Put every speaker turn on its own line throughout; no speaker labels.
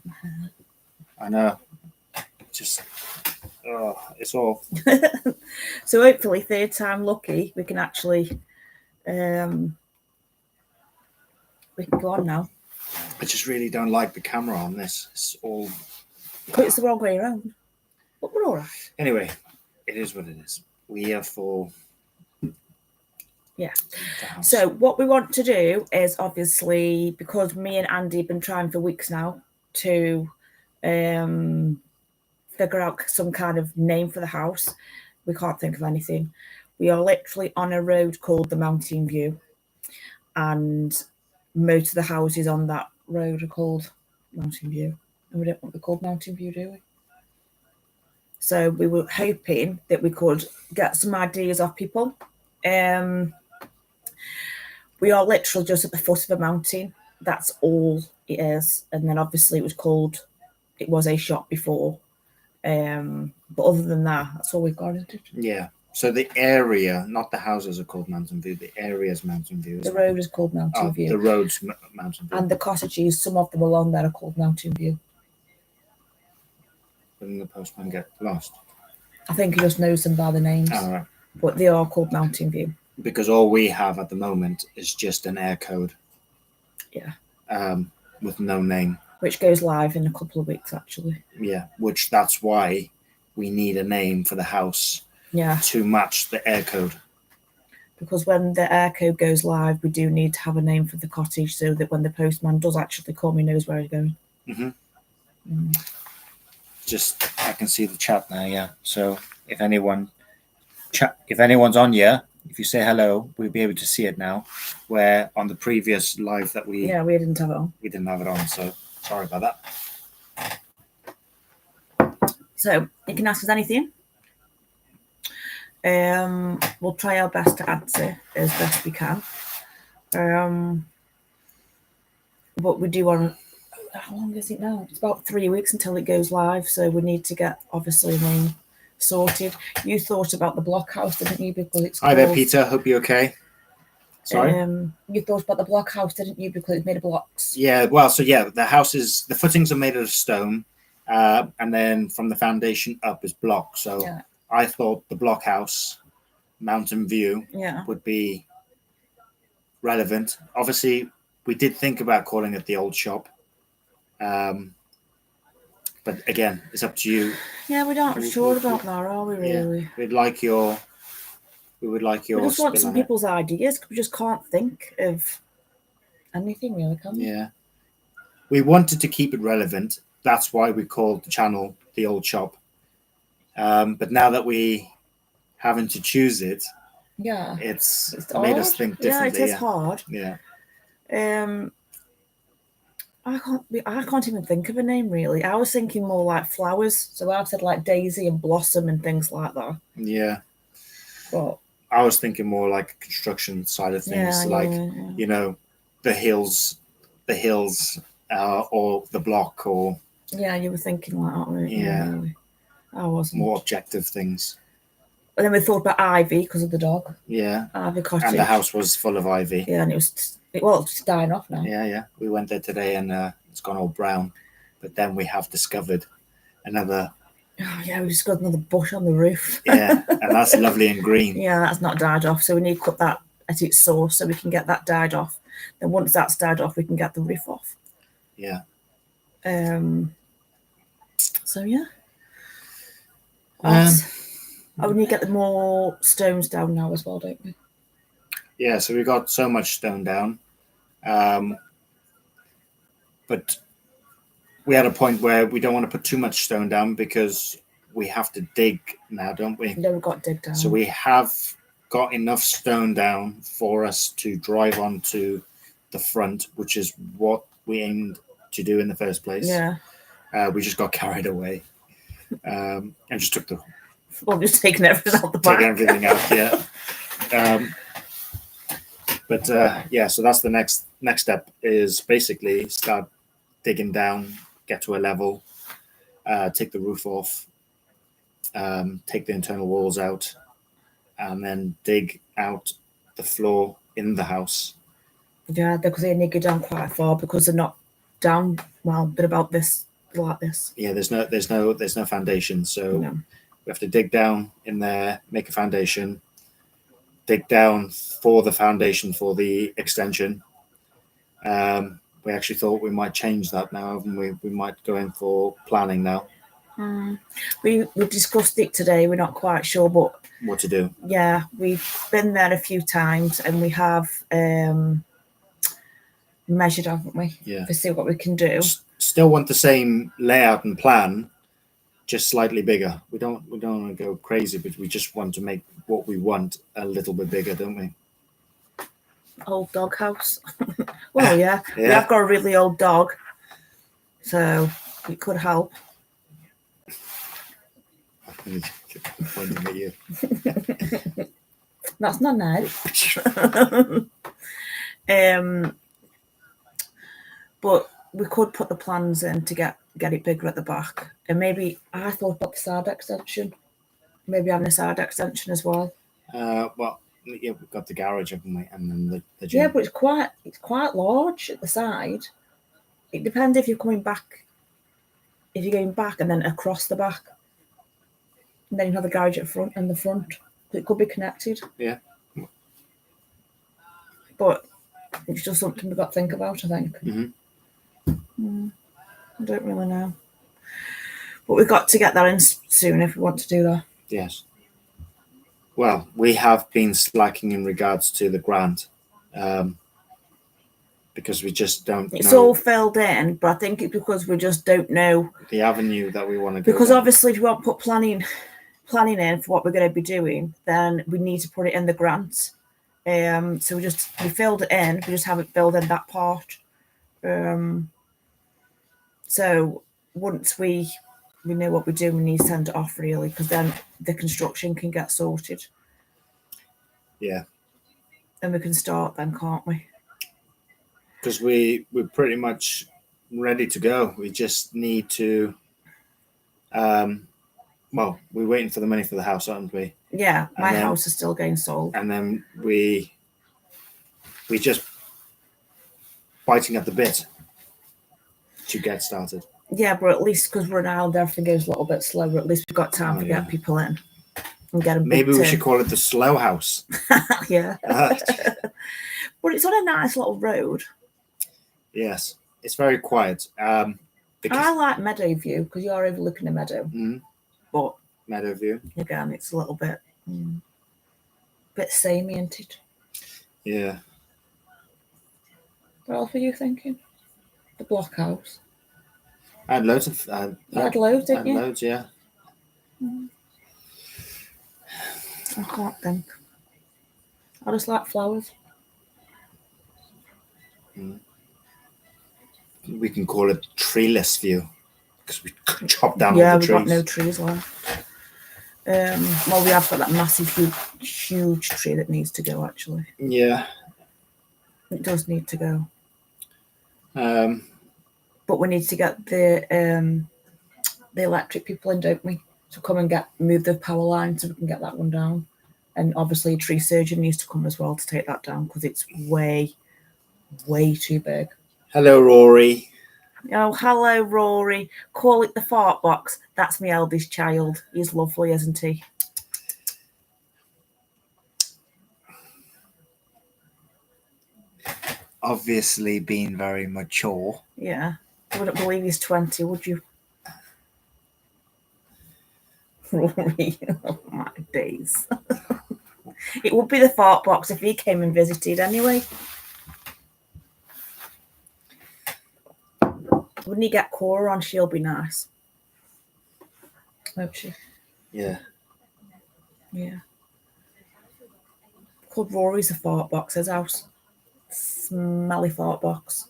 my hair.
I know. Just, it's all.
So hopefully, third time lucky, we can actually we can go on now.
I just really don't like the camera on this. It's all.
It's the wrong way around. But we're all right.
Anyway, it is what it is. We are for.
Yeah. So what we want to do is obviously, because me and Andy have been trying for weeks now to figure out some kind of name for the house. We can't think of anything. We are literally on a road called the Mountain View, and most of the houses on that road are called Mountain View, and we don't want to be called Mountain View, do we? So we were hoping that we could get some ideas off people. We are literally just at the foot of a mountain. That's all it is. And then obviously it was a shop before. But other than that, that's all we've got, isn't it?
Yeah. So the area, not the houses, are called Mountain View. The area is Mountain View.
The road is called Mountain View.
The road's Mountain View.
And the cottages, some of them along there are called Mountain View.
Didn't the postman get lost?
I think he just knows them by the names.
Oh, right.
But they are called Mountain View.
Because all we have at the moment is just an air code.
Yeah.
With no name.
Which goes live in a couple of weeks, actually.
Yeah, that's why we need a name for the house.
Yeah.
To match the air code.
Because when the air code goes live, we do need to have a name for the cottage so that when the postman does actually come, he knows where he's going.
Mm-hmm. Just, I can see the chat now, yeah. So if anyone's on here, if you say hello, we'll be able to see it now. Where on the previous live that we
didn't have it on.
We didn't have it on, so sorry about that.
So you can ask us anything. We'll try our best to answer as best we can. But we do want. How long is it now? It's about 3 weeks until it goes live, so we need to get obviously a name sorted. You thought about the block house, didn't you? Because it's
Hi there, Peter. Hope you're okay. Sorry.
You thought about the block house, didn't you? Because it's made of blocks.
Yeah. Well, so yeah, the footings are made out of stone, and then from the foundation up is block. So yeah. I thought the block house, Mountain View, would be relevant. Obviously, we did think about calling it the old shop. But again, it's up to you.
Yeah, we're not sure about that, are we? Really?
Yeah, we would like your. We just
want some people's ideas because we just can't think of anything really, can we?
Yeah, we wanted to keep it relevant. That's why we called the channel the Old Shop. But now that we having to choose it, it's made us think differently.
Yeah, it is hard.
Yeah.
I can't even think of a name really. I was thinking more like flowers, so I've said like daisy and blossom and things like that.
Yeah.
But
I was thinking more like construction side of things, you know, the hills, or the block, or.
Yeah, you were thinking like that, weren't you?
Yeah.
Really? I wasn't.
More objective things.
And then we thought about ivy because of the dog.
Yeah.
Ivy cottage.
And the house was full of ivy.
Yeah, and it's dying off now.
Yeah. We went there today and it's gone all brown. But then we have discovered another.
Oh, yeah, we just got another bush on the roof.
Yeah, and that's lovely and green.
Yeah, that's not died off. So we need to cut that at its source so we can get that died off. Then once that's died off, we can get the roof off.
Yeah.
So, yeah. We need to get more stones down now as well, don't we?
Yeah, so we got so much stone down. But we had a point where we don't want to put too much stone down because we have to dig now, don't we?
Yeah, we've got to dig down.
So we have got enough stone down for us to drive onto the front, which is what we aimed to do in the first place.
Yeah.
We just got carried away and just took
just taking everything out the back.
Taking everything out, yeah. But so that's the next step is basically start digging down, get to a level, take the roof off, take the internal walls out, and then dig out the floor in the house.
Yeah, because they need to go down quite far because they're not down, well, but about this like this.
Yeah, there's no foundation, so
No.
we have to dig down in there, make a foundation, dig down for the foundation for the extension. We actually thought we might change that now, haven't we? We might go in for planning now.
We discussed it today. We're not quite sure, but
What to do?
yeah, we've been there a few times, and we have measured, haven't we?
Yeah.
To see what we can do.
Still want the same layout and plan, just slightly bigger. We don't want to go crazy, but we just want to make what we want a little bit bigger, don't we?
Old dog house. Well, yeah.
Yeah.
We have got a really old dog, so it could help.
Pointing at you.
That's not nice. But we could put the plans in to get it bigger at the back, and maybe I thought about the side extension. Maybe having a side extension as well.
Well, yeah, we've got the garage, haven't we? And then the gym.
Yeah, but it's quite large at the side. It depends if you're coming back. If you're going back and then across the back, and then you have the garage at front and the front. It could be connected.
Yeah.
But it's just something we've got to think about, I think. I don't really know. But we've got to get that in soon if we want to do that.
Yes. Well, we have been slacking in regards to the grant because we just don't
It's
know
all filled in, but I think it's because we just don't know
the avenue that we want to go
because
down.
obviously if we won't put planning in for what we're going to be doing, then we need to put it in the grant. So we filled it in, we just haven't filled in that part. So once we know what we're doing, we need to send it off really, because then the construction can get sorted.
Yeah.
And we can start then, can't we?
Because we're pretty much ready to go. We just need to well, we're waiting for the money for the house, aren't we?
Yeah, my house is still getting sold.
And then we just biting at the bit to get started.
Yeah, but at least because we're an island, everything goes a little bit slower. At least we've got time to get people in and get them.
Maybe we should call it the slow house.
Yeah. But it's on a nice little road.
Yes, it's very quiet.
I like Meadow View because you're overlooking a meadow. But
Meadow View.
Again, it's a little bit samey, isn't it?
Yeah.
What else were you thinking? The block house.
I had loads of.
You had loads, didn't you?
Loads, yeah.
I can't think. I just like flowers.
We can call it treeless view because we chop down all the trees.
Yeah, we've got no trees left. Well, we have got that massive, huge tree that needs to go, actually.
Yeah.
It does need to go. But we need to get the electric people in, don't we? To come and move the power line so we can get that one down. And obviously a tree surgeon needs to come as well to take that down because it's way, way too big.
Hello, Rory.
Oh, hello, Rory. Call it the fart box. That's my eldest child. He's lovely, isn't he?
Obviously being very mature.
Yeah. I wouldn't believe he's 20, would you? Rory. Oh, my days. It would be the fart box if he came and visited anyway. Wouldn't he get Cora on? She'll be nice. Won't she?
Yeah.
Yeah. Called Rory's a fart box, his house. Smelly fart box.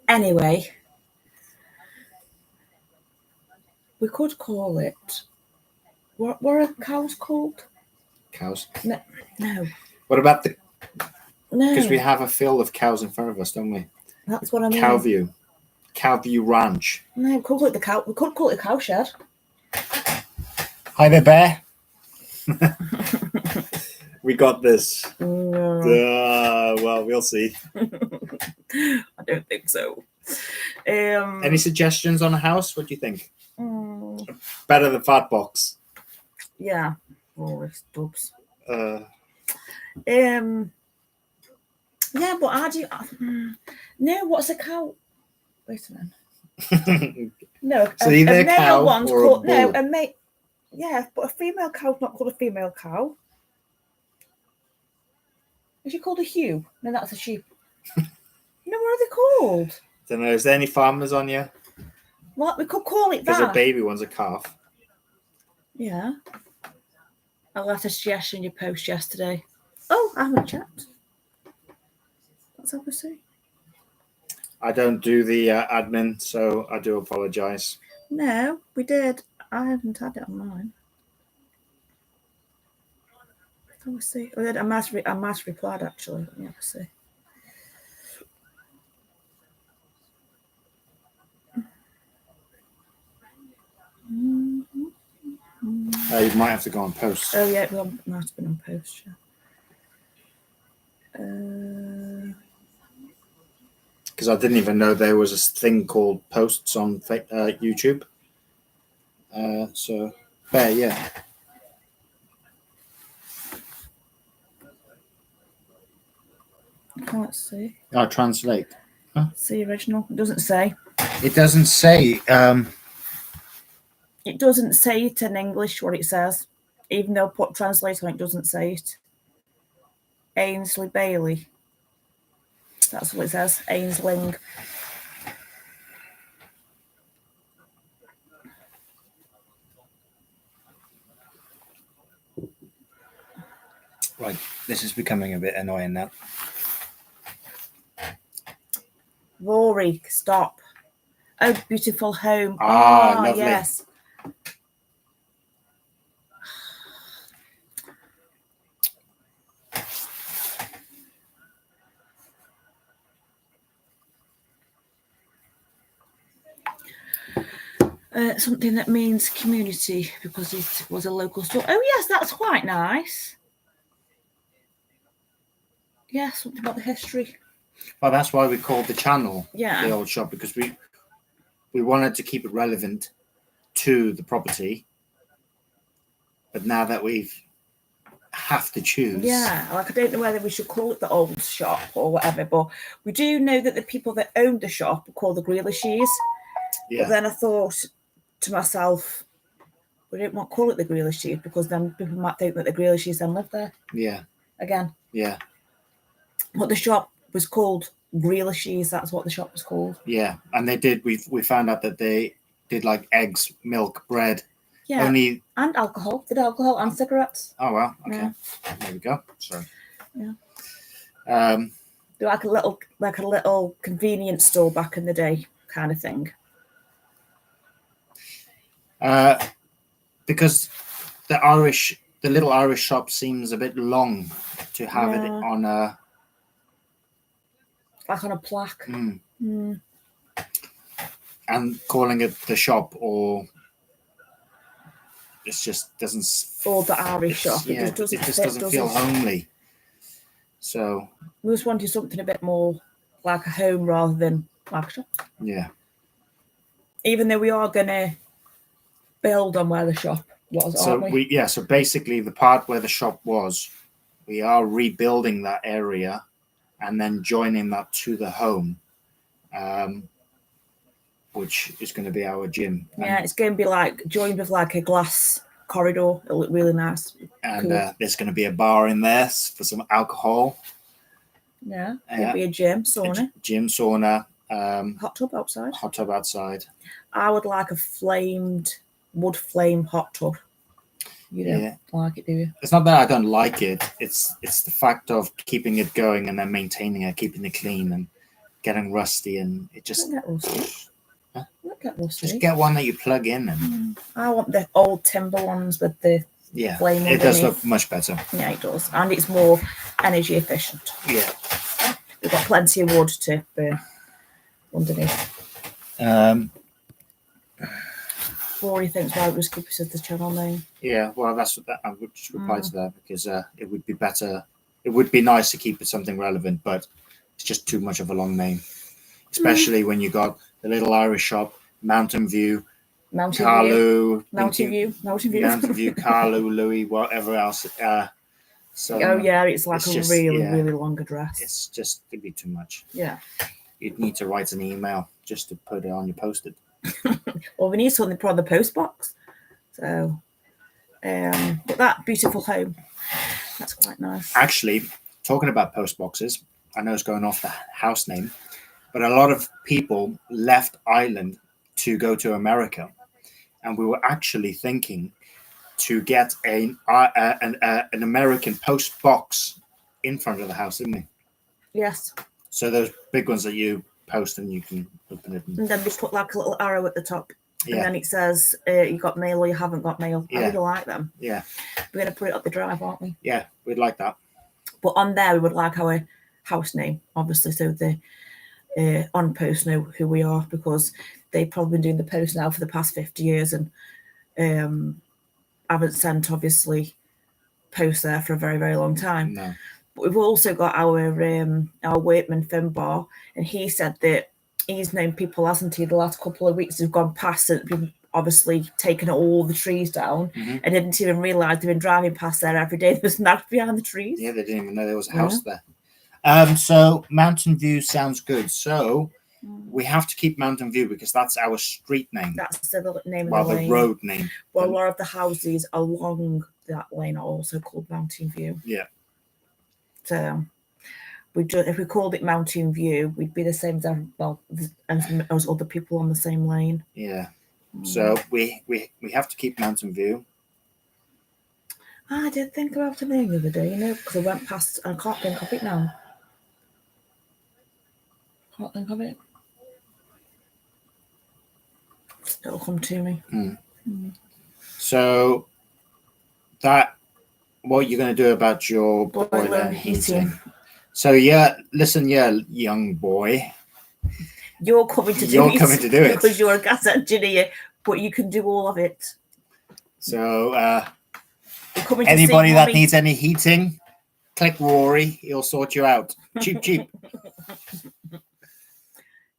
Anyway, we could call it. What are cows called?
Cows.
No.
What about the?
No.
Because we have a field of cows in front of us, don't we?
That's what I mean.
Cowview Ranch.
No, we could call it the cow. We could call it the cow shed.
Hi there, Bear.
We got this.
No.
Well, we'll see.
I don't think so.
Any suggestions on a house? What do you think?
mm,
Better than Fat Box.
yeah. Rory Stubbs.
Uh,
Yeah, but I do. No, what's a cow? Wait a minute. No,
So either a
male
cow
one's
or a
called no,
bull.
a mate. Yeah, but a female cow's not called a female cow. Is she called a ewe? No, that's a sheep. No, what are they called?
Don't know. Is there any farmers on you?
What we could call it
Because a
that.
baby one's a calf.
Yeah. I left a suggestion in your post yesterday. Oh, I haven't checked. That's obviously.
I don't do the admin, so I do apologise.
No, we did. I haven't had it on mine. Let's see. Oh, I must replied actually. Let me have a see.
You might have to go on post.
Oh yeah, well, it might have been on post. Yeah.
Because I didn't even know there was a thing called posts on YouTube. So, yeah.
I can't see.
I'll translate.
See original. It doesn't say.
It doesn't say.
It doesn't say it in English what it says. Even though put translate on it doesn't say it. Ainsley Bailey. That's what it says. Ainsling.
Right, this is becoming a bit annoying now.
Rory, stop. Oh, beautiful home.
Ah, lovely.
Yes. Something that means community because it was a local store. Oh, yes, that's quite nice. Yeah, something about the history.
Well, that's why we called the channel
Yeah.
the old shop, because we wanted to keep it relevant to the property. But now that we've have to choose.
Yeah, like I don't know whether we should call it the old shop or whatever, but we do know that the people that owned the shop were called the Grealishes.
Yeah.
But then I thought to myself, we don't want to call it the Grealishes because then people might think that the Grealishes then live there
Yeah.
again.
Yeah.
But the shop was called Grealishes. That's what the shop was called.
Yeah, and they did. We found out that they did like eggs, milk, bread.
Yeah.
Only.
And alcohol. Did alcohol and cigarettes.
Oh well. Okay.
Yeah.
There we go. So.
Yeah.
They're
like a little convenience store back in the day, kind of thing.
Because the little Irish shop seems a bit long to have it on a.
Like on a plaque.
And calling it the shop or. It just doesn't.
Or the Irish shop.
Yeah,
it just
doesn't feel homely. So.
We just wanted something a bit more like a home rather than like a shop.
Yeah.
Even though we are going to build on where the shop was, aren't we?
So basically the part where the shop was, we are rebuilding that area and then joining that to the home, which is going to be our gym.
Yeah, it's going to be like joined with like a glass corridor. It'll look really nice.
And
cool.
There's going to be a bar in there for some alcohol.
Yeah, it'll be a gym, sauna.
Gym, sauna.
Hot tub outside.
Hot tub outside.
I would like a wood flame hot tub. You don't like it, do you?
It's not that I don't like it. It's the fact of keeping it going and then maintaining it, keeping it clean and getting rusty, and it just.
Don't get rusty.
Huh?
Don't get rusty.
Just get one that you plug in and.
I want the old timber ones with the flame.
It does look much better.
Yeah, it does, and it's more energy efficient.
Yeah.
We've got plenty of wood to burn underneath. Rory thinks why it was good because of the channel name.
Yeah, well, that's what I would just reply to that because it would be better. It would be nice to keep it something relevant, but It's just too much of a long name, especially when you got the little Irish shop, Mountain View,
Mountain
Carlu,
View.
Carlu, Louis, whatever else. So
Oh yeah, it's like
it's
a
just,
really long address.
It's just it'd be too much.
Yeah.
You'd need to write an email just to put it on your post-it.
Well, we need something for the post box. So, but that beautiful home, that's quite nice.
Actually, talking about post boxes, I know it's going off the house name, but a lot of people left Ireland to go to America, and we were actually thinking to get an American post box in front of the house, didn't we?
Yes.
So those big ones that you post and you can open it.
And then we put like a little arrow at the top.
Yeah.
And then it says you got mail or you haven't got mail. I
Yeah.
really like them.
Yeah.
We're going to put it up the drive, aren't we?
Yeah, we'd like that.
But on there, we would like our house name, obviously, so the on post know who we are, because they've probably been doing the post now for the past 50 years and haven't sent, obviously, posts there for a very long time.
No.
But we've also got our workman Finbar, and he said that he's known people, hasn't he, the last couple of weeks who've gone past and been obviously taken all the trees down and didn't even realise they've been driving past there every day. There was nothing behind the trees.
Yeah, they didn't even know there was a house there. So Mountain View sounds good. So we have to keep Mountain View because that's our street name.
That's the name
Well,
of the
the
lane.
road name.
Well, a lot of the houses along that lane are also called Mountain View.
Yeah.
So if we called it Mountain View, we'd be the same as other people on the same lane.
Yeah. So we have to keep Mountain View.
I did think about the name the other day, because I went past and I can't think of it now. Can't think of it. It'll come to me.
So what you're going to do about your boiler heating. So listen, young boy.
You're coming to do it because you're a gas engineer, but you can do all of it.
So anybody that needs any heating, click Rory. He'll sort you out. Cheap.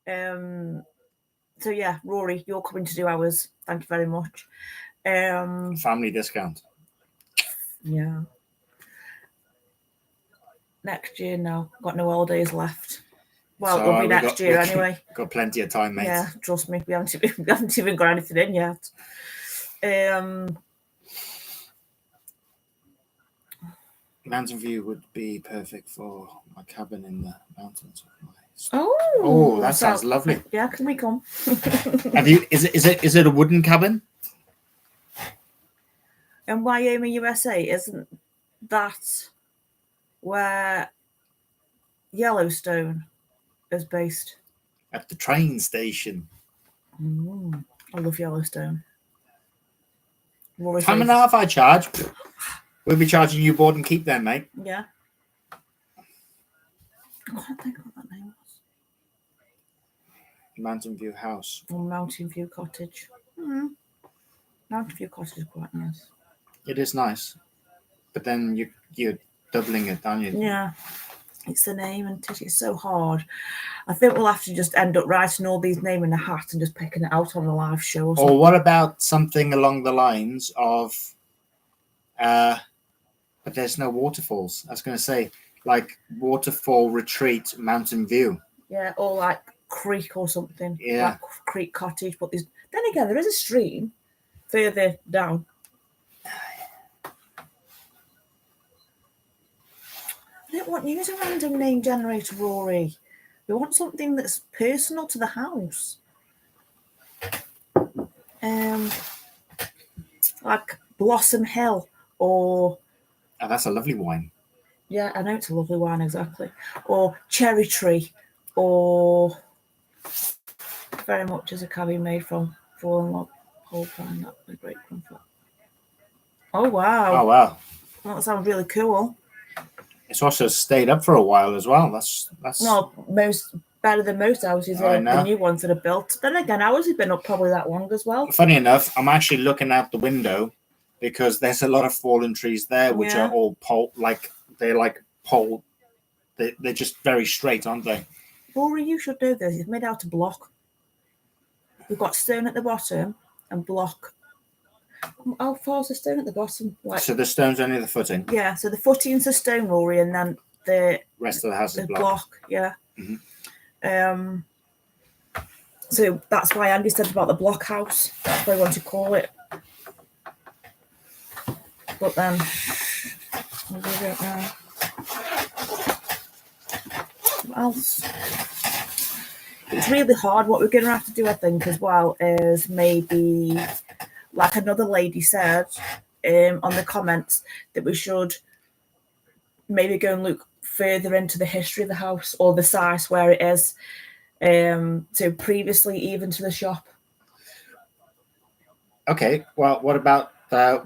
So yeah, Rory, you're coming to do ours. Thank you very much.
Family discount.
Yeah. Next year now. Got no holidays left. Well, it'll be next year anyway.
Got plenty of time, mate.
Yeah, trust me. We haven't even got anything in yet.
Mountain View would be perfect for my cabin in the mountains.
Oh,
that sounds lovely.
Yeah, can we come?
Is it a wooden cabin?
In Wyoming, USA, isn't that where Yellowstone is based?
At the train station.
I love Yellowstone.
Time and a half I charge. We'll be charging you board and keep then, mate.
Yeah. I can't think of what that name was.
Mountain View House.
Or Mountain View Cottage. Mountain View Cottage is quite nice.
It is nice. But then you're doubling it, aren't you?
Yeah. It's the name, and it's so hard. I think we'll have to just end up writing all these names in a hat and just picking it out on the live show. Or
what about something along the lines of, but there's no waterfalls. I was going to say, like Waterfall Retreat Mountain View.
Yeah, or like Creek or something.
Yeah.
Like Creek Cottage. But then again, there is a stream further down. I don't want to use a random name generator, Rory. We want something that's personal to the house. Like Blossom Hill or...
Oh, that's a lovely wine.
Yeah, I know it's a lovely wine, exactly. Or Cherry Tree, or very much as a cabin made from fallen log, whole pine, that would be great comfort. Oh, wow.
Oh, wow.
That sounds really cool.
It's also stayed up for a while as well. That's
no, better than most houses, the new ones that are built. Then again, ours have been up probably that long as well.
Funny enough, I'm actually looking out the window because there's a lot of fallen trees there, which are all pole they're just very straight, aren't they?
Rory, you should know this. It's made out of block. We've got stone at the bottom and block. How far is the stone at the bottom? Like,
So the stone's only the footing.
yeah, so the footing's a stone, Rory, and then the
Rest of the house is
the
block.
block. Yeah.
Mhm.
So that's why Andy said about the block house. That's what I want to call it. But then I don't know. What else? It's really hard. What we're going to have to do, I think, as well, is maybe, like another lady said on the comments, that we should maybe go and look further into the history of the house or the site where it is. So previously, even to the shop.
Okay. Well, what about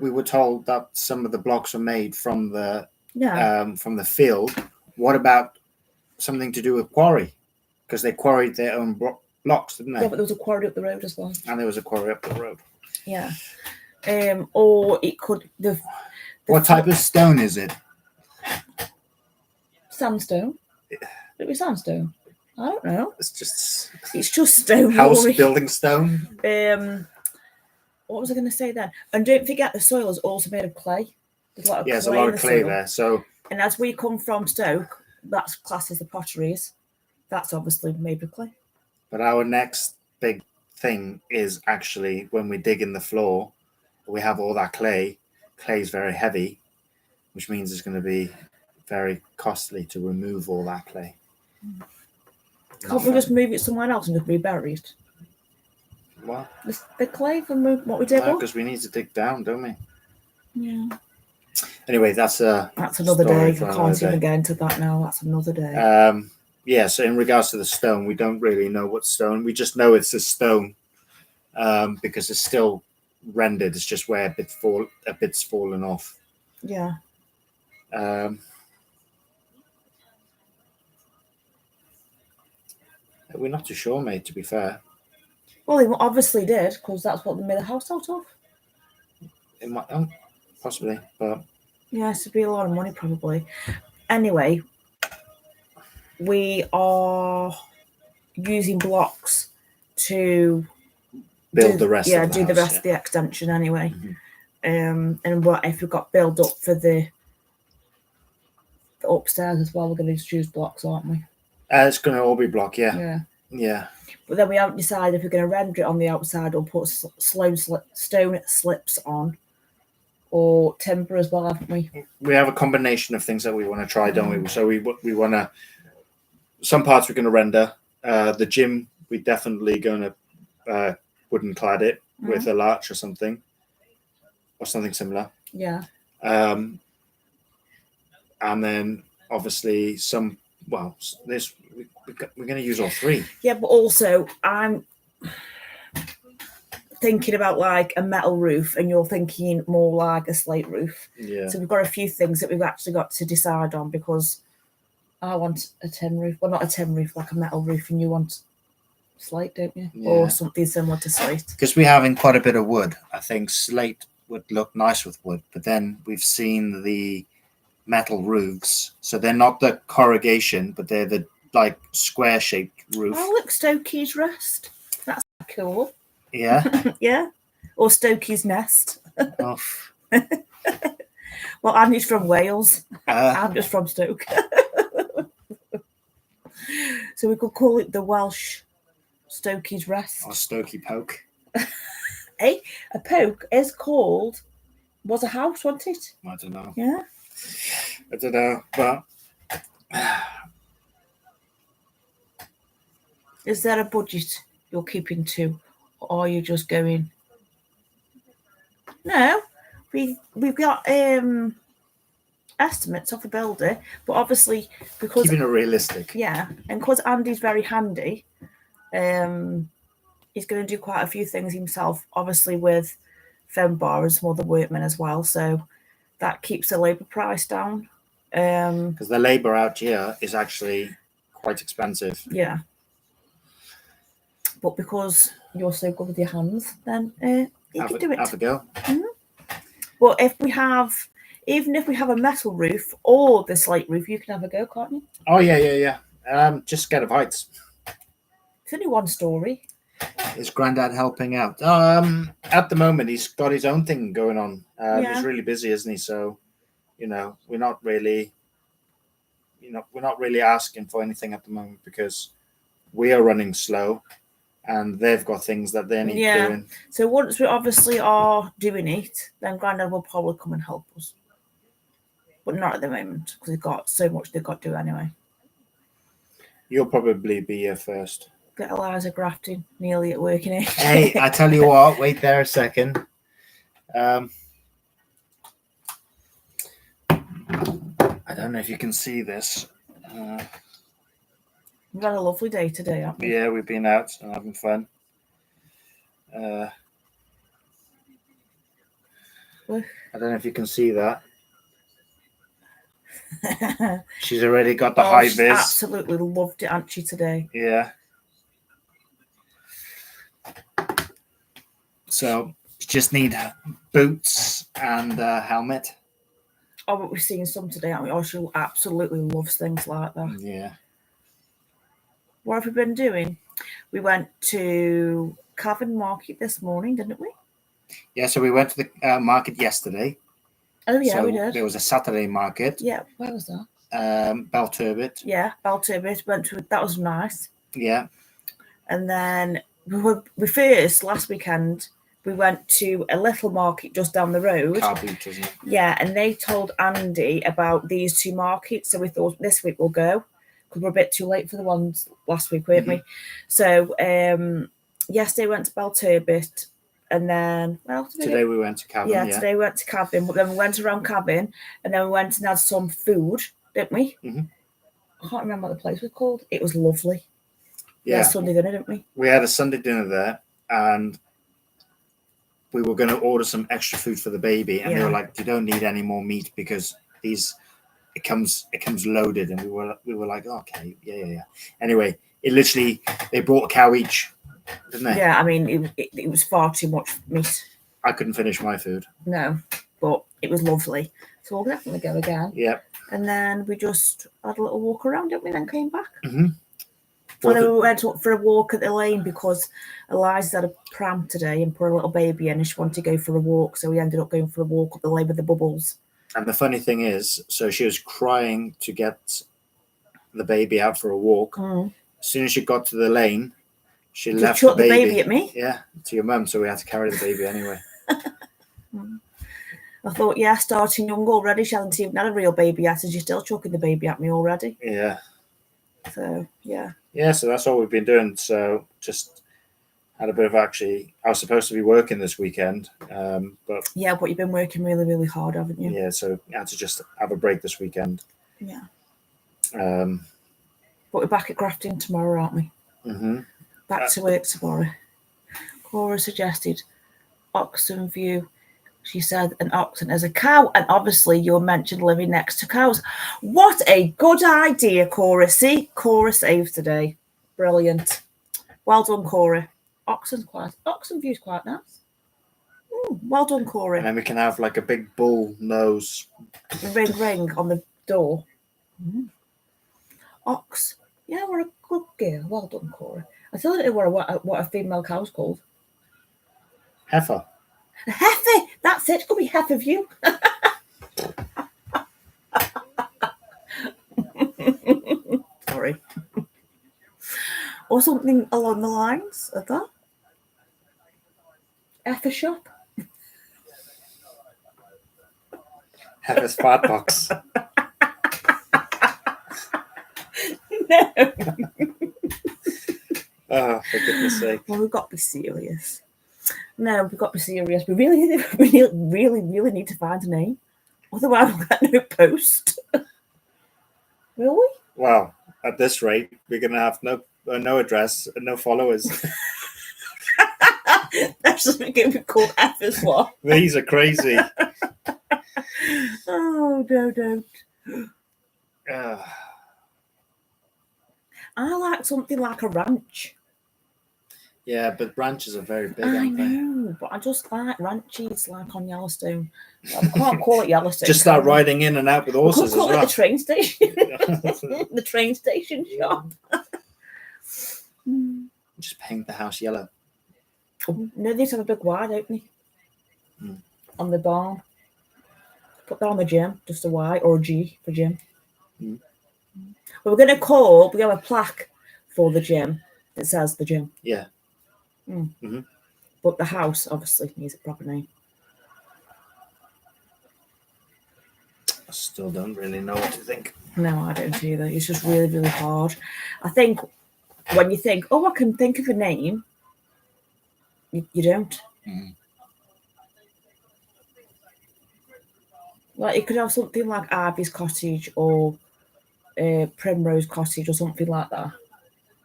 we were told that some of the blocks are made from the field. What about something to do with quarry? Because they quarried their own blocks, didn't they?
Yeah, but there was a quarry up the road as well.
And there was a quarry up the road.
Yeah. Or it could
What type of stone is it?
Sandstone. It was sandstone. I don't know.
It's just
stone.
house
Rory.
building stone.
What was I going to say then? And don't forget, the soil is also made of clay. There's a lot of
There's a
clay
lot
in
of
the
clay
soil.
there. So
And as we come from Stoke, that's classed as the potteries. That's obviously made of clay.
but our next big thing is actually when we dig in the floor, we have all that clay. Clay is very heavy, which means it's going to be very costly to remove all that clay.
Can't we just move it somewhere else and just rebury it?
What?
The clay from what we did.
Because we need to dig down, don't we?
Yeah.
Anyway, that's
another
story
day.
for
I
another
can't even
day.
get into that now. That's another day.
Yeah, so in regards to the stone, we don't really know what stone. We just know it's a stone because it's still rendered. It's just where a bit's fallen off.
Yeah.
We're not too sure, mate, to be fair.
Well, he obviously did, because that's what they made the house out of.
It might, possibly, but
Yeah, it's to be a lot of money, probably. Anyway, we are using blocks to
build the rest of the
do the
house,
rest of the extension anyway.
Mhm.
And what if we've got build up for the upstairs as well? We're going to just use blocks, aren't we?
It's going to all be block, yeah.
Yeah. But then we haven't decided if we're going to render it on the outside or put stone slips on, or timber as well, haven't we?
We have a combination of things that we want to try, don't we? So we want to. Some parts we're going to render. The gym, we definitely going to wooden clad it with a larch or something similar.
Yeah.
And then obviously some. Well, this we're going to use all three.
Yeah, but also I'm thinking about like a metal roof, and you're thinking more like a slate roof.
Yeah.
So we've got a few things that we've actually got to decide on, because I want a tin roof. Well, not a tin roof, like a metal roof, and you want slate, don't you?
Yeah.
Or something similar to slate.
Because we're having quite a bit of wood. I think slate would look nice with wood, but then we've seen the metal roofs, so they're not the corrugation, but they're the like square shaped roof.
Oh, look, Stokey's Rest. That's cool.
Yeah.
Yeah. Or Stokey's Nest.
Oh.
Well, Andy's from Wales.
Uh,
I'm just from Stoke. So we could call it the Welsh Stokey's Rest.
Or Stokey Poke.
A poke is called, was a house, wasn't it?
I don't know.
Yeah.
I don't know, but
Is there a budget you're keeping to, or are you just going? No, we've got estimates of a builder, but obviously because
keeping it realistic.
yeah, and because Andy's very handy, he's going to do quite a few things himself, obviously with Fembar and some other workmen as well. So that keeps the labour price down.
Because the labour out here is actually quite expensive.
Yeah. But because you're so good with your hands, then you can do it.
Have a go.
But if even if we have a metal roof or the slate roof, you can have a go, can't you?
Oh yeah. Just scared of heights.
It's only one story.
Is Grandad helping out?
At the moment, he's got his own thing going on.
Yeah.
He's really busy, isn't he? So, we're not really, asking for anything at the moment because we are running slow, and they've got things that they need doing.
So once we obviously are doing it, then Grandad will probably come and help us. But not at the moment because they've got so much they've got to do anyway.
You'll probably be here first.
Get Eliza grafting, nearly at working age.
Hey, I tell you what, wait there a second. I don't know if you can see this.
We've had a lovely day today, haven't we?
Yeah, we've been out and having fun. I don't know if you can see that. She's already got the high
she's
vis.
Absolutely loved it, hasn't she, today?
Yeah.
So just need boots and a helmet.
Oh, but we've seen some today, haven't we? Oh, she absolutely loves things like that.
Yeah.
What have we been doing? We went to Cavan Market this morning, didn't we?
Yeah, so we went to the market yesterday.
Oh, yeah,
So
we did.
there was a Saturday market.
Yeah, where was that?
Belturbet.
Yeah, Balturbet. Went to that was nice.
Yeah.
And then we first last weekend we went to a little market just down the road.
Car boot, isn't it?
Yeah, and they told Andy about these two markets, so we thought this week we'll go because we're a bit too late for the ones last week, weren't we? So yesterday we went to Balturbet, and then
Today we went to Cavan.
Yeah, today we went to Cavan, but then we went around Cavan, and then we went and had some food, didn't we?
Mm-hmm.
I can't remember what the place was called. It was lovely.
Yeah,
Sunday dinner, didn't we?
We had a Sunday dinner there, and we were going to order some extra food for the baby, and they were like, "You don't need any more meat because it comes loaded." And we were like, oh, "Okay, yeah." Anyway, they brought a cow each, didn't they?
Yeah, I mean, it was far too much meat.
I couldn't finish my food.
No, but it was lovely. So we'll definitely go again.
Yeah.
And then we just had a little walk around, didn't we? Then came back.
Mm-hmm.
And then we went for a walk at the lane because Eliza had a pram today and put a little baby in and she wanted to go for a walk. So we ended up going for a walk up the lane with the bubbles.
And the funny thing is, so she was crying to get the baby out for a walk.
Mm.
As soon as she got to the lane, she
Just
left
chucked
the baby.
the baby at me?
Yeah, to your mum. So we had to carry the baby anyway.
I thought, yeah, starting young already. She hasn't even had a real baby yet and she's still chucking the baby at me already.
Yeah.
So, yeah.
Yeah, so that's all we've been doing. So just had a bit of I was supposed to be working this weekend, but...
Yeah, but you've been working really, really hard, haven't you?
Yeah, so I had to just have a break this weekend.
Yeah.
But
we're back at grafting tomorrow, aren't we?
Mm-hmm.
Back to work tomorrow. Cora suggested Oxen View. She said an oxen as a cow, and obviously you mentioned living next to cows. What a good idea, Cora. See, Cora saves today. Brilliant. Well done, Cora. Oxen View's quite nice. Well done, Cora.
And then we can have like a big bull nose.
Ring on the door. Ox. Yeah, we're a good girl. Well done, Cora. I still don't know what a female cow's called.
Heifer.
A heifer. That's it. It could be Heifer View. Sorry. Or something along the lines of that. Heifer shop.
Heifer's fat box.
No.
Oh, for goodness sake.
Well, we've got to be serious. No, we've got to be serious. We really need to find a name. Otherwise, we'll get no post. Will we?
Well, at this rate, we're going to have no address and no followers.
That's just going to be called F as well.
These are crazy.
Oh, no, don't. I like something like a ranch.
Yeah, but ranches are very big,
I
aren't they?
know, but I just like ranches like on Yellowstone. I can't call it Yellowstone.
Just start
can we?
riding in and out with
We
horses
could
as
call it
well.
the train station. The train station shop.
Just paint the house yellow.
No, they have a big Y, don't they?
Mm.
On the barn. Put that on the gym, just a Y or a G for gym.
Mm.
But we have a plaque for the gym that says the gym.
Yeah.
But the house obviously needs a proper name.
I still don't really know what to think.
No, I don't either. It's just really, really hard. I think when you think, oh, I can think of a name, you don't.
Mm.
Like, you could have something like Ivy's Cottage or Primrose Cottage or something like that.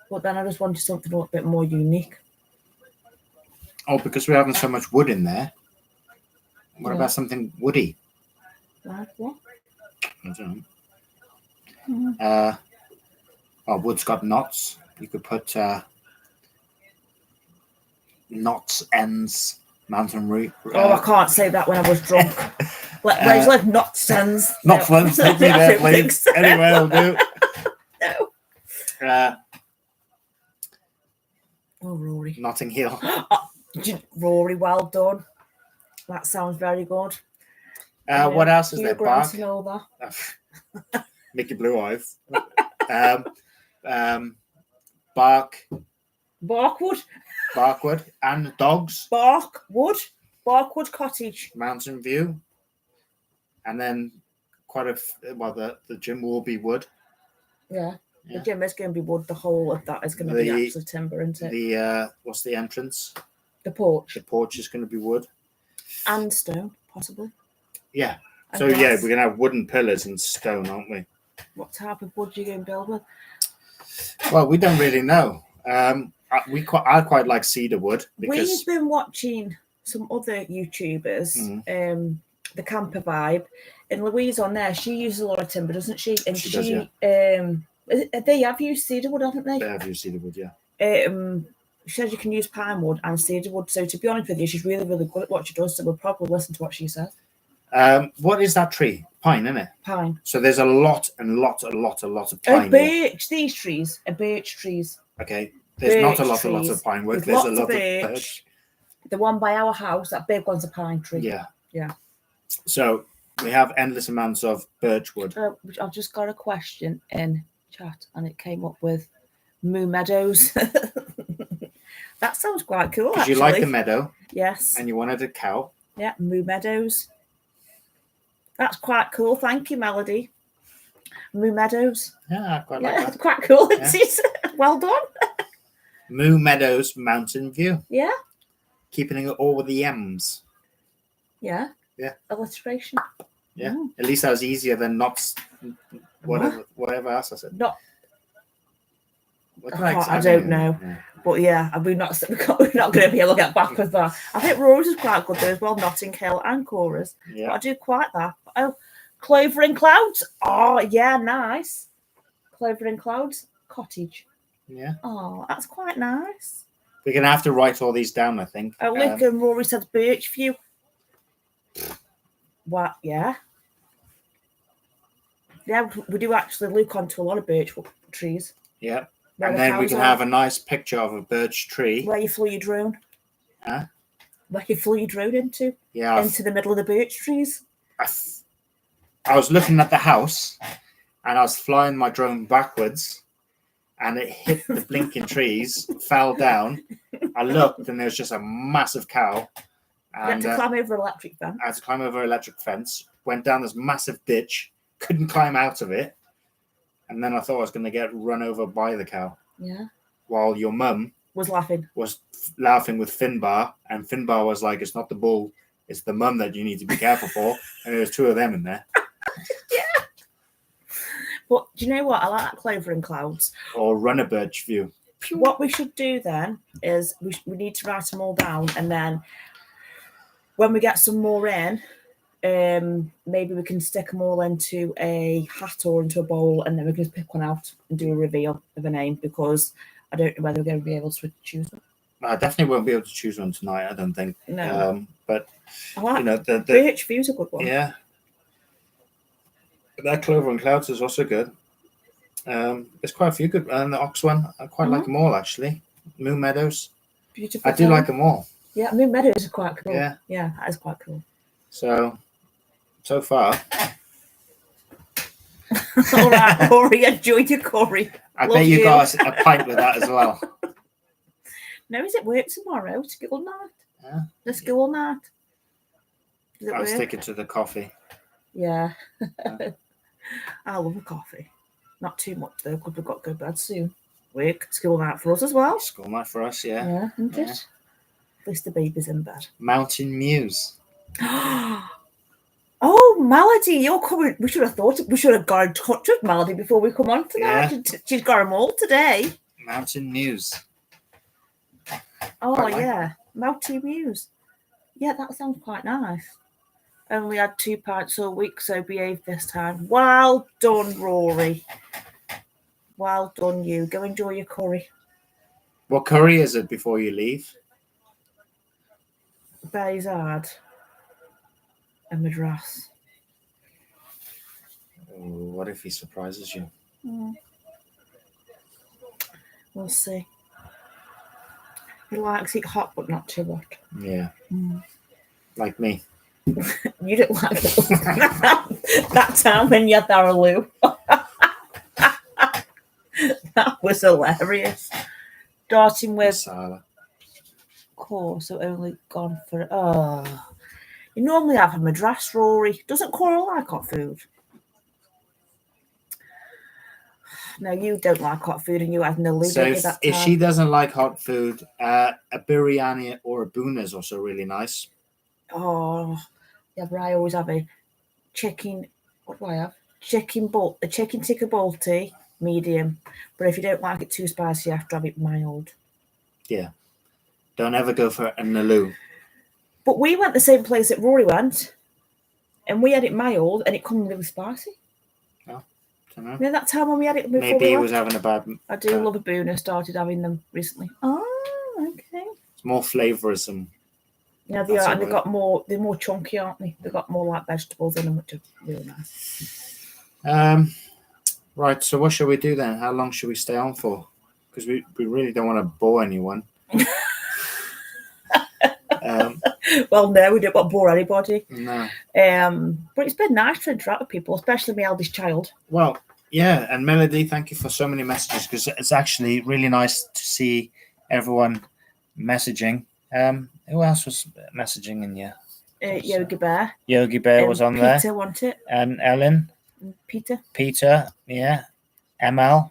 But then I just wanted something a little bit more unique.
Oh, because we're having so much wood in there. What
Yeah.
about something woody?
Like what?
I don't know. Wood's got knots. You could put knots, ends, mountain root.
Oh, I can't say that when I was drunk. Where's like not sense?
Not fun. Take me
I
there,
don't think
please.
so.
Anyway, I'll do.
No. Oh, Rory.
Notting Hill.
Rory, well done. That sounds very good.
What else is
Hugh
there?
Grant
Bark.
and all that.
Mickey Blue Eyes. Bark.
Barkwood.
Barkwood. And dogs.
Barkwood. Barkwood Cottage.
Mountain View. And then the gym will be wood.
Yeah.
Yeah.
The gym is going to be wood. The whole of that is going to be actually timber, isn't it?
What's the entrance?
The porch.
The porch is going to be wood.
And stone, possibly.
Yeah.
And
So,
glass.
yeah, we're going to have wooden pillars and stone, aren't we?
What type of wood are you going to build with?
Well, we don't really know. I quite like cedar wood because
We've been watching some other YouTubers, the Camper Vibe, and Louise on there. She uses a lot of timber, doesn't she? And
She does, yeah.
They have used cedar wood, haven't they?
They have used cedar wood, yeah.
She says you can use pine wood and cedar wood. So to be honest with you, she's really, really good at what she does. So we'll probably listen to what she says.
What is that tree? Pine, isn't it?
Pine.
So there's a lot of pine.
Birch. These trees are birch trees.
Okay. There's not a
Birch
lot of
trees.
pine wood.
With
There's a
lots
lot
of
of
birch. The one by our house, that big one's a pine tree.
Yeah.
Yeah.
So we have endless amounts of birch wood.
I've just got a question in chat, and it came up with Moo Meadows. That sounds quite cool.
Because you like the meadow.
Yes.
And you wanted a cow.
Yeah, Moo Meadows. That's quite cool. Thank you, Melody. Moo Meadows.
Yeah, I quite like
Yeah,
that.
quite cool. Well done.
Moo Meadows Mountain View.
Yeah.
Keeping it all with the M's.
Yeah.
Yeah.
Illustration.
Yeah.
Mm.
At least that was easier than not whatever else I said.
Not.
What did I
I don't know.
Yeah.
But yeah, we're not going to be able to get back with that. I think Rory's is quite good though as well. Notting Hill and Cora's.
Yeah.
But I do quite that. Oh, Clover and Clouds. Oh yeah, nice. Clover and Clouds Cottage.
Yeah.
Oh, that's quite nice.
We're going to have to write all these down, I think.
Oh, look, and Rory said Birchview. What? Yeah. Yeah, we do actually look onto a lot of birch trees.
Yeah.
Where
And
the
then we
cows
can
are.
have a nice picture of a birch tree.
Where you flew your drone.
Huh?
Where you flew your drone into.
Yeah.
Into the middle of the birch trees.
I was looking at the house and I was flying my drone backwards and it hit the blinking trees, fell down. I looked and there was just a massive cow.
You had
And
to climb over an electric fence.
I had to climb over an electric fence, went down this massive ditch, couldn't climb out of it. And then I thought I was going to get run over by the cow.
Yeah.
While your mum
Was laughing.
was laughing with Finbar, and Finbar was like, it's not the bull, it's the mum that you need to be careful for. And there was two of them in there.
Yeah. But do you know what? I like that Clover and Clouds.
Or run a birch view.
What we should do then is we need to write them all down, and then when we get some more in, maybe we can stick them all into a hat or into a bowl, and then we can just pick one out and do a reveal of a name, because I don't know whether we're going to be able to choose them.
I definitely won't be able to choose one tonight. I don't think.
No.
But
I like
you know, the
Birch View's a good one.
yeah, that Clover and Clouds is also good. There's quite a few good, and the Ox one, I quite like them all actually. Moon Meadows,
Beautiful.
I do like them all.
Yeah, Moon Meadows is quite cool.
Yeah,
that is quite cool.
So far,
all right, Rory, enjoy your curry.
I bet you got a pint with that as well.
No, is it work tomorrow? School night?
Yeah.
The school night?
I'm sticking to the coffee.
Yeah. I love a coffee. Not too much though, because we've got to go to bed soon. Work, school night for us as well.
School night for us, yeah.
Yeah, isn't it? At least the baby's in bed.
Mountain Muse.
Oh, Melody, you're coming. We should have got in touch with Melody before we come on tonight.
Yeah.
She's got them all today.
Mountain Muse.
Oh,
Quite like
yeah. Mountain Muse. Yeah, that sounds quite nice. Only had 2 pints all week, so behave this time. Well done, Rory. Well done, you. Go enjoy your curry.
What curry is it before you leave?
Bezard and Madras.
Oh, what if he surprises you?
We'll see. He likes it hot, but not too hot.
Yeah. Like me.
You didn't like it that time when you had Darreloo. That was hilarious. Starting with
Masala.
core, so only gone for. Oh, you normally have a Madras, Rory. Doesn't Cora like hot food? No, you don't like hot food, and you had no
So
at that time.
if she doesn't like hot food, a biryani or a boon is also really nice.
Oh, yeah, but I always have a chicken. What do I have? A chicken tikka balti, medium. But if you don't like it too spicy, you have to have it mild.
Yeah. Don't ever go for a Naloo.
But we went the same place that Rory went, and we had it mild, and it come really spicy.
Oh, don't know.
You know that time when we had it before
Maybe
we
he
left?
was having a bad.
I do love a boon. I started having them recently. Oh, okay.
It's more flavoursome.
Yeah, they are, and they're more chunky, aren't they? They've got more like vegetables in them, which are really nice.
Right, so what shall we do then? How long should we stay on for? Because we really don't want to bore anyone.
Well, no, we don't want to bore anybody.
No.
But it's been nice to interact with people, especially my eldest child.
Well, yeah, and Melody, thank you for so many messages, because it's actually really nice to see everyone messaging. Who else was messaging in here?
Yogi Bear.
Yogi Bear was on there.
Peter wanted it.
And Ellen.
Peter,
yeah. ML.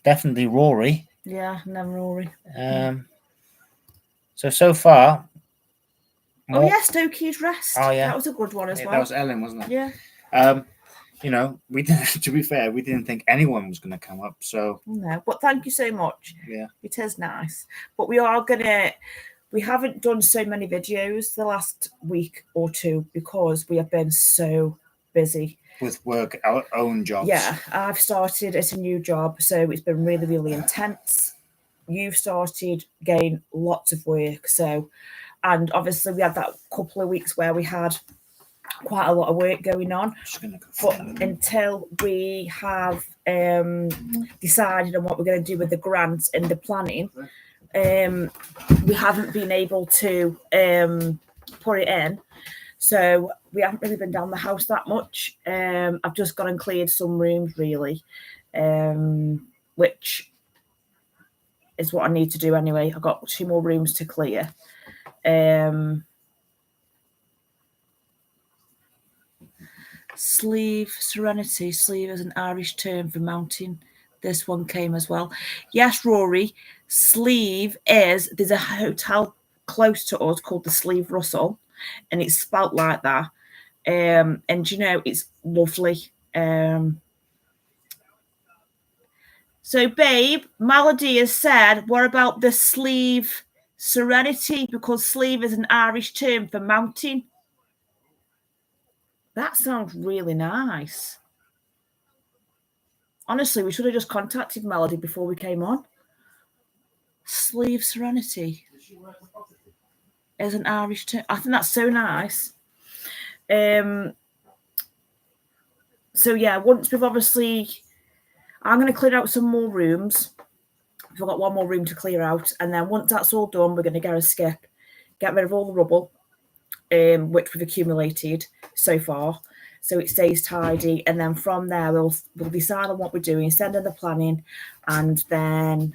Definitely Rory.
Yeah, and then Rory.
So far.
Oh, yeah, Stokey's Rest.
Oh, yeah.
That was a good one as well.
That was Ellen, wasn't it?
Yeah.
You know, we didn't. To be fair, we didn't think anyone was going to come up. So
no, but thank you so much.
Yeah,
it is nice. But we are gonna. We haven't done so many videos the last week or two because we have been so busy
with work, our own jobs.
Yeah, I've started at a new job, so it's been really, really intense. You've started getting lots of work, so, and obviously we had that couple of weeks where we had quite a lot of work going on, but until we have decided on what we're going to do with the grants and the planning, we haven't been able to put it in. So we haven't really been down the house that much. I've just gone and cleared some rooms, really, which is what I need to do anyway. I've got 2 more rooms to clear. Sleeve, Serenity. Sleeve is an Irish term for mountain. This one came as well. Yes, Rory. Sleeve is, there's a hotel close to us called the Sleeve Russell, and it's spelt like that. And you know, it's lovely. So, babe, Melody has said, what about the Sleeve Serenity? Because sleeve is an Irish term for mountain. That sounds really nice. Honestly, we should have just contacted Melody before we came on. Sleeve Serenity is an Irish term. I think that's so nice. So yeah, once we've obviously, I'm going to clear out some more rooms. We've got one more room to clear out, and then once that's all done, we're going to get a skip, get rid of all the rubble, which we've accumulated so far, so it stays tidy. And then from there, we'll decide on what we're doing, send in the planning, and then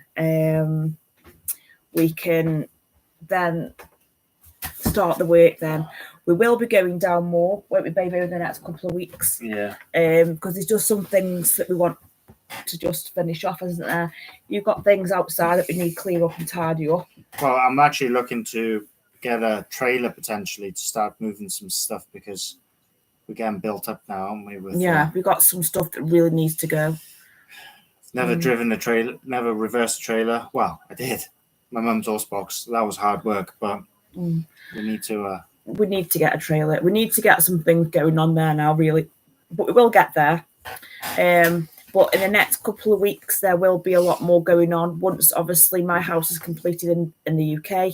we can then start the work. Then we will be going down more, won't we, baby, over the next couple of weeks?
Yeah.
Because there's just some things that we want to just finish off, isn't there? You've got things outside that we need clear up and tidy up.
Well, I'm actually looking to get a trailer potentially to start moving some stuff, because we're getting built up now, aren't we? With,
we've got some stuff that really needs to go.
never driven a trailer, never reversed a trailer. Well, I did. My mum's horse box. That was hard work, but we need to.
We need to get a trailer. We need to get some things going on there now, really. But we will get there. But in the next couple of weeks, there will be a lot more going on. Once, obviously, my house is completed in the UK,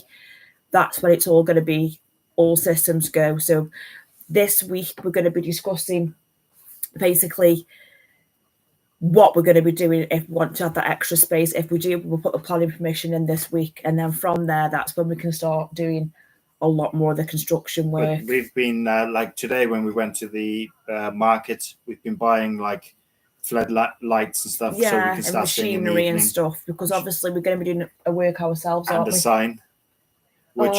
that's when it's all going to be all systems go. So this week, we're going to be discussing basically what we're going to be doing if we want to have that extra space. If we do, we'll put the planning permission in this week. And then from there, that's when we can start doing a lot more of the construction work.
But we've been, like today when we went to the market, we've been buying like floodlights and stuff, so we can
and
start seeing in the
machinery and
evening.
stuff, because obviously we're going to be doing a work ourselves,
And
aren't
a
we?
sign, which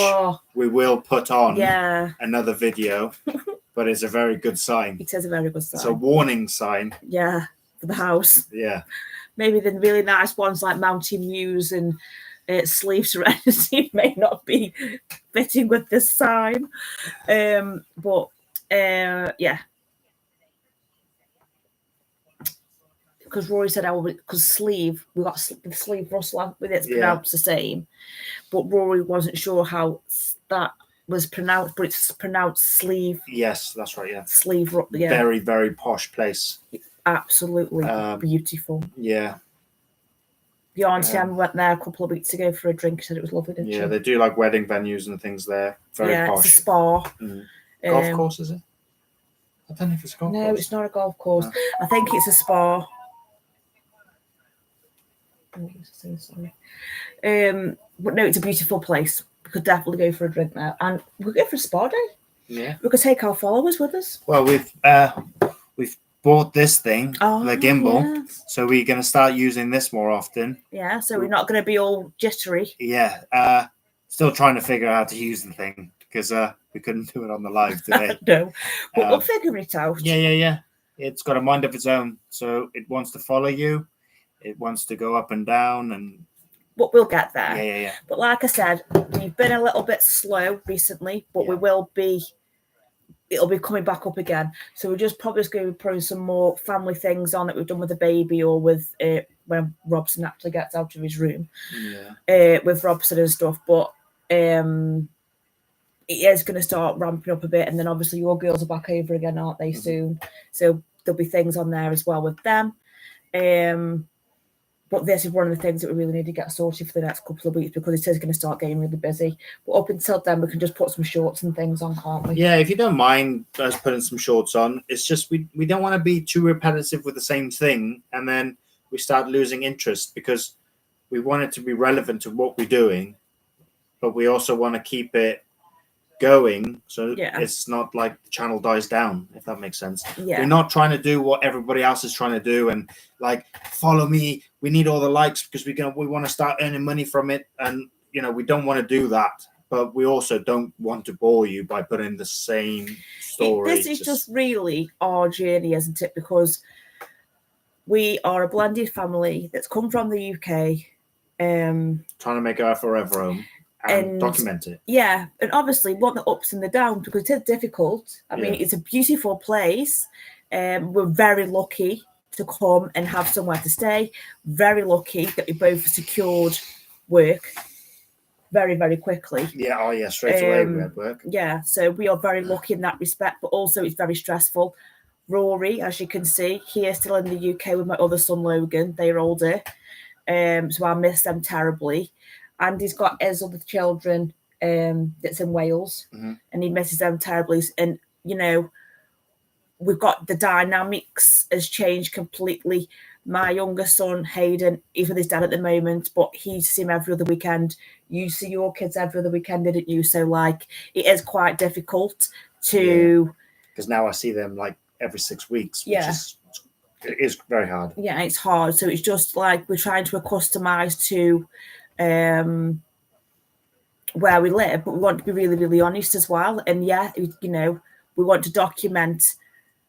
we will put on another video, but it's a very good sign.
It is a very good sign.
It's a warning sign.
For the house. Maybe the really nice ones like Mountain Views and Sleeve Serenity may not be fitting with this sign. But because Rory said, because sleeve, we got the sleeve Russell with it's pronounced the same, but Rory wasn't sure how that was pronounced, but it's pronounced sleeve.
Yes, that's right. Yeah,
sleeve.
Very, very posh place.
Absolutely beautiful.
Yeah.
The auntie Emma went there a couple of weeks ago for a drink. Said it was lovely, didn't she?
Yeah, they do like wedding venues and things there. Very posh.
It's a spa.
Golf course, is it? I don't know if it's a golf course.
No, it's not a golf course. No. I think it's a spa. Sorry. But no, it's a beautiful place. We could definitely go for a drink there. And we'll go for a spa day.
Yeah.
We could take our followers with us.
Well, we've bought this thing, the gimbal. Yes. So we're going to start using this more often.
Yeah, so we're not going to be all jittery.
Yeah. Still trying to figure out how to use the thing, because we couldn't do it on the live today.
No, but we'll figure it out.
Yeah. It's got a mind of its own. So it wants to follow you. It wants to go up and down.
But we'll get there.
Yeah.
But like I said, we've been a little bit slow recently, but we will be. It'll be coming back up again. So we're just probably going to be putting some more family things on that we've done with the baby, or with when Robson actually gets out of his room. With Robson and stuff. But it is going to start ramping up a bit. And then obviously your girls are back over again, aren't they, soon? So there'll be things on there as well with them. But this is one of the things that we really need to get sorted for the next couple of weeks, because it is going to start getting really busy. But up until then, we can just put some shorts and things on, can't we?
Yeah, if you don't mind us putting some shorts on, it's just we don't want to be too repetitive with the same thing, and then we start losing interest, because we want it to be relevant to what we're doing, but we also want to keep it going, so it's not like the channel dies down, if that makes sense. We're not trying to do what everybody else is trying to do and like follow me, we need all the likes because we want to start earning money from it, and we don't want to do that, but we also don't want to bore you by putting the same story.
This is just really our journey, isn't it? Because we are a blended family that's come from the UK,
trying to make our forever home. And document it.
Yeah, and obviously want the ups and the downs, because it's difficult. I mean, it's a beautiful place. We're very lucky to come and have somewhere to stay. Very lucky that we both secured work very, very quickly.
Yeah, straight away we had work.
Yeah, so we are very lucky in that respect, but also it's very stressful. Rory, as you can see, he is still in the UK with my other son, Logan. They're older. So I miss them terribly. and he's got his other children that's in Wales, and he misses them terribly. And you know, we've got the dynamics has changed completely. My younger son Hayden, he's with his dad at the moment, but he sees him every other weekend. You see your kids every other weekend, didn't you? So like, it is quite difficult to.
Because now I see them like every 6 weeks, which
Yeah.
it is very hard.
Yeah, it's hard. So it's just like we're trying to accustomize to where we live, but we want to be really, really honest as well. And yeah, you know, we want to document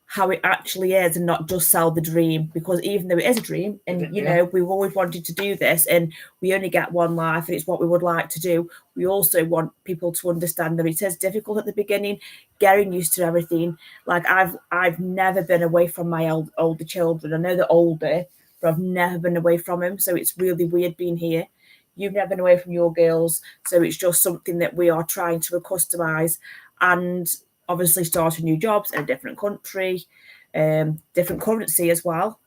how it actually is and not just sell the dream, because even though it is a dream and you know we've always wanted to do this and we only get one life and it's what we would like to do, we also want people to understand that it is difficult at the beginning, getting used to everything. Like I've never been away from my older children. I know they're older, but I've never been away from them, so it's really weird being here. You've never been away from your girls, so it's just something that we are trying to accustomize, and obviously starting new jobs in a different country, different currency as well.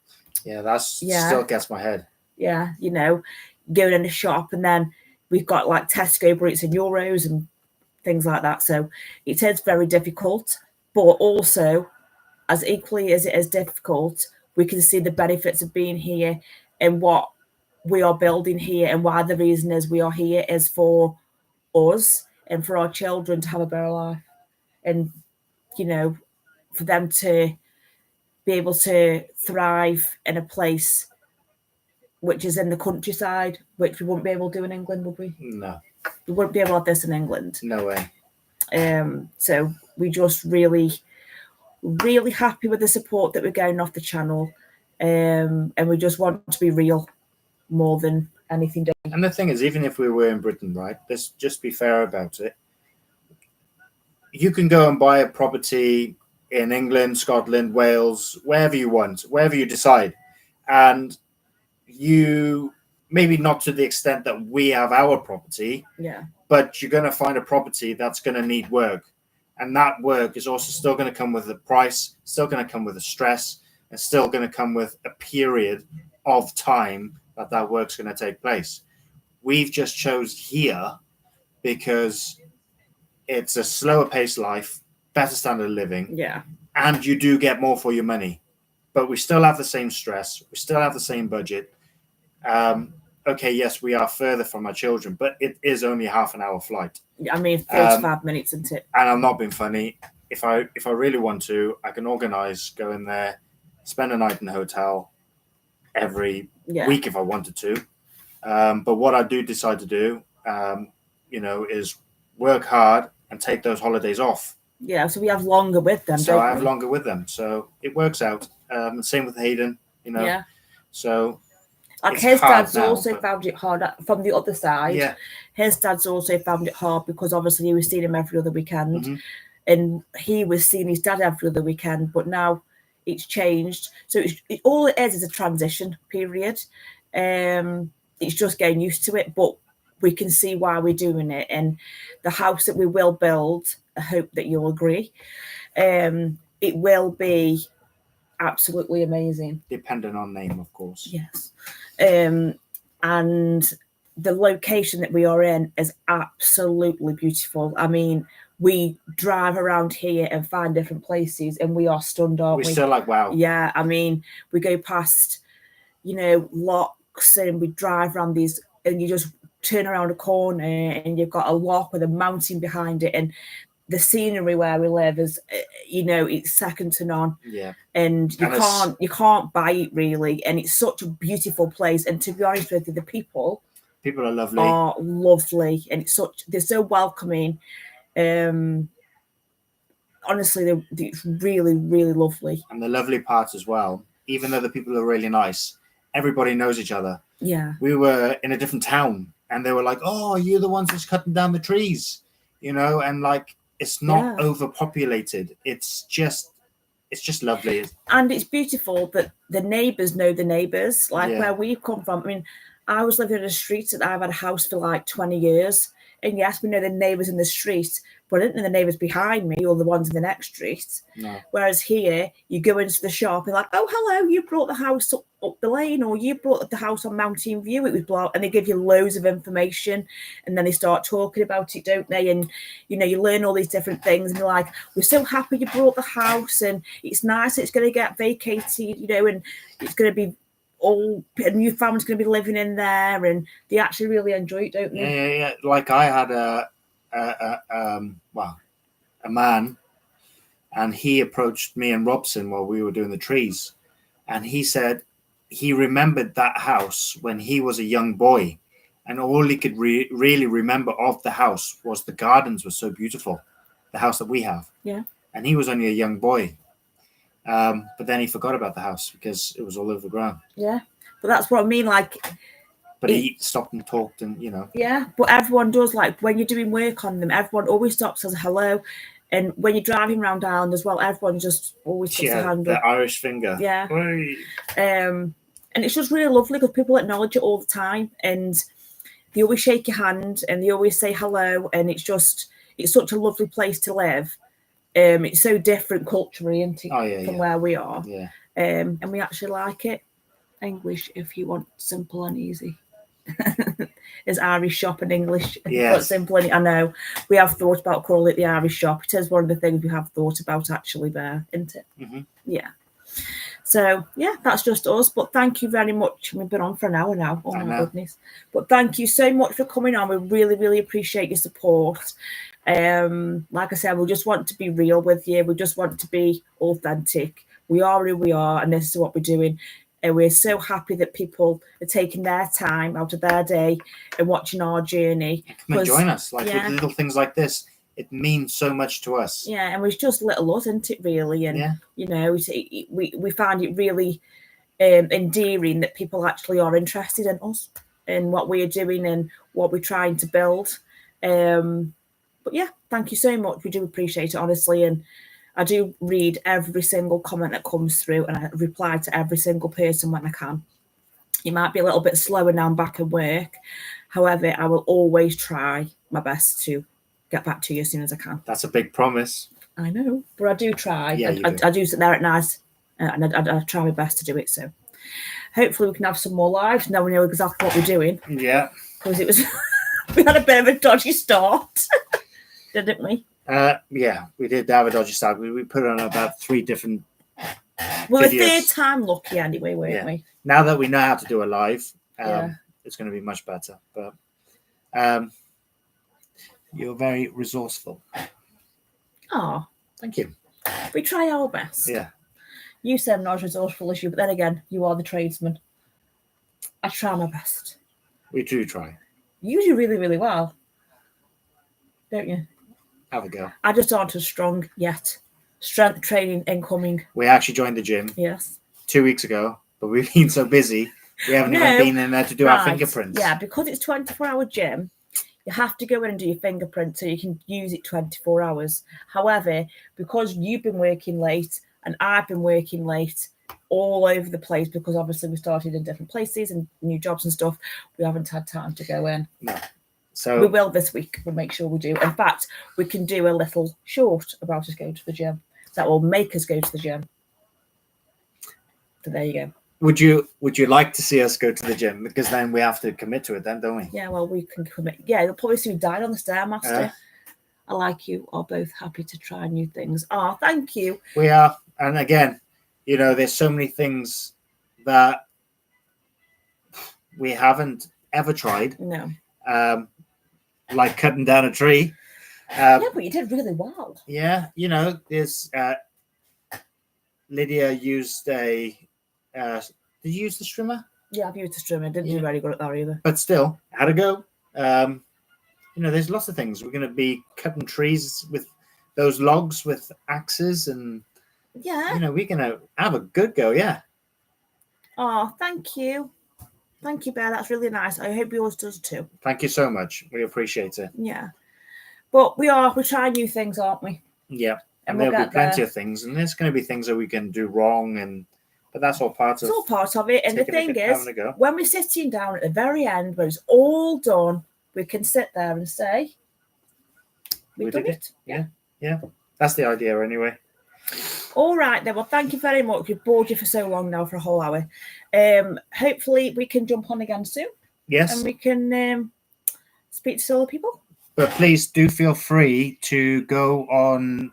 Yeah, that's still gets my head.
Yeah, you know, going in a shop and then we've got like Tesco, but it's in euros and things like that. So it is very difficult, but also as equally as it is difficult, we can see the benefits of being here and what we are building here, and why the reason is we are here is for us and for our children to have a better life. And, you know, for them to be able to thrive in a place which is in the countryside, which we wouldn't be able to do in England, would we?
No.
We wouldn't be able to have this in England.
No way.
So we just really, really happy with the support that we're getting off the channel. And we just want to be real more than anything.
And the thing is, even if we were in Britain, right, let's just be fair about it. You can go and buy a property in England, Scotland, Wales, wherever you want, wherever you decide. And you, maybe not to the extent that we have our property, but you're going to find a property that's going to need work. And that work is also still going to come with a price, still going to come with a stress, and still going to come with a period of time that work's going to take place. We've just chose here because it's a slower paced life, better standard of living.
Yeah.
And you do get more for your money. But we still have the same stress. We still have the same budget. Okay, yes, we are further from our children, but it is only a half an hour flight.
I mean, 35 minutes, isn't it?
And I'm not being funny. If I really want to, I can organise, go in there, spend a night in the hotel every week if I wanted to. But what I do decide to do, you know, is work hard and take those holidays off.
Yeah, so we have longer with them.
So I have longer with them. So it works out. Same with Hayden, you know.
Yeah.
So
like his dad's also found it hard from the other side.
Yeah.
His dad's also found it hard because obviously he was seeing him every other weekend.
Mm-hmm.
And he was seeing his dad every other weekend, but now it's changed. So all it is a transition period. It's just getting used to it, but we can see why we're doing it. And the house that we will build, I hope that you'll agree, it will be absolutely amazing.
Depending on name, of course.
Yes. And the location that we are in is absolutely beautiful. I mean, we drive around here and find different places and we are stunned, aren't we?
We're still like, wow.
Yeah, I mean, we go past, you know, locks and we drive around these and you just turn around a corner and you've got a lock with a mountain behind it, and the scenery where we live is, you know, it's second to none.
Yeah.
And you can't buy it really, and it's such a beautiful place. And to be honest with you, the people
are lovely.
And they're so welcoming. Honestly, it's really, really lovely.
And the lovely part as well, even though the people are really nice, everybody knows each other.
Yeah.
We were in a different town and they were like, "Oh, you're the ones that's cutting down the trees," you know, and like, it's not overpopulated. It's just lovely.
And it's beautiful that the neighbours know the neighbours, like where we've come from. I mean, I was living in a street and I've had a house for like 20 years. And yes, we know the neighbours in the street, but I didn't know the neighbours behind me or the ones in the next street.
No.
Whereas here, you go into the shop and like, "Oh, hello, you brought the house up up the lane, or you bought the house on Mountain View, it was blow, and they give you loads of information, and then they start talking about it, don't they? And you learn all these different things, and they're like, we're so happy you bought the house, and it's nice, it's going to get vacated, and it's going to be all a new family's going to be living in there, and they actually really enjoy it, don't they?
Yeah. Like I had a man, and he approached me and Robson while we were doing the trees, and he said he remembered that house when he was a young boy, and all he could really remember of the house was the gardens were so beautiful, the house that we have.
Yeah.
And he was only a young boy, but then he forgot about the house because it was all over the ground.
Yeah, but that's what I mean, like.
But he stopped and talked, and
Yeah, but everyone does, like when you're doing work on them, everyone always stops, says hello. And when you're driving around Ireland as well, everyone just always puts their hand up.
The Irish finger.
Yeah. And it's just really lovely because people acknowledge it all the time, and they always shake your hand and they always say hello, and it's such a lovely place to live. It's so different culturally, isn't it, from where we are.
Yeah.
And we actually like it. English, if you want simple and easy. Is Irish shop and English.
Yes.
But simple and I know we have thought about calling it the Irish shop. It is one of the things we have thought about actually there, isn't it?
Mm-hmm.
Yeah. So yeah, that's just us. But thank you very much. We've been on for an hour now. Oh my goodness. But thank you so much for coming on. We really, really appreciate your support. Like I said, we just want to be real with you. We just want to be authentic. We are who we are, and this is what we're doing. And we're so happy that people are taking their time out of their day and watching our journey.
Come and join us, with little things like this. It means so much to us.
Yeah, and it's just little us, isn't it, really? And, we find it really endearing that people actually are interested in us and what we are doing and what we're trying to build. But yeah, thank you so much. We do appreciate it, honestly. And I do read every single comment that comes through, and I reply to every single person when I can. It might be a little bit slower now I'm back at work. However, I will always try my best to get back to you as soon as I can.
That's a big promise.
I know, but I do try.
Yeah,
I do sit there at night, and I try my best to do it. So hopefully we can have some more lives. Now we know exactly what we're doing.
Yeah.
Because it was we had a bit of a dodgy start, didn't we?
Yeah, we did have a dodgy start. We put on about 3 different
Well,
videos.
a third time lucky anyway, weren't we?
Now that we know how to do a live, it's going to be much better. But you're very resourceful.
Oh,
thank you.
We try our best.
Yeah.
You said I'm not as resourceful as you, but then again, you are the tradesman. I try my best.
We do try.
You do really, really well, don't you?
Have a go.
I just aren't as strong yet. Strength training incoming.
We actually joined the gym.
Yes.
2 weeks ago, but we've been so busy, we haven't even been in there to do our fingerprints.
Yeah, because it's 24-hour gym, you have to go in and do your fingerprint so you can use it 24 hours. However, because you've been working late and I've been working late all over the place, because obviously we started in different places and new jobs and stuff, we haven't had time to go in.
No. So
we will this week. We'll make sure we do. In fact, we can do a little short about us going to the gym. That will make us go to the gym. So there you go.
Would you like to see us go to the gym? Because then we have to commit to it then, don't we?
Yeah, well, we can commit. Yeah, you'll probably see me died on the Stairmaster. I like you are both happy to try new things. Oh, thank you.
We are. And again, there's so many things that we haven't ever tried.
No.
Like cutting down a tree.
Yeah, but you did really well.
Yeah, there's Lydia used a did you use the strimmer?
Yeah, I've used the strimmer. Didn't do very good at that either.
But still, had a go. There's lots of things. We're going to be cutting trees with those logs with axes, and we're going to have a good go. Yeah.
Oh, thank you. Thank you, Bear. That's really nice. I hope yours does too.
Thank you so much. We appreciate it.
Yeah. But we're trying new things, aren't we?
Yeah. And there'll be plenty of things. And there's going to be things that we can do wrong. But that's all part of it.
It's all part of it. And the thing is, when we're sitting down at the very end, when it's all done, we can sit there and say, we did it.
Yeah. That's the idea anyway.
All right then. Well, thank you very much. We've bored you for so long now, for a whole hour. Hopefully we can jump on again soon.
Yes.
And we can speak to all the people.
But please do feel free to go on.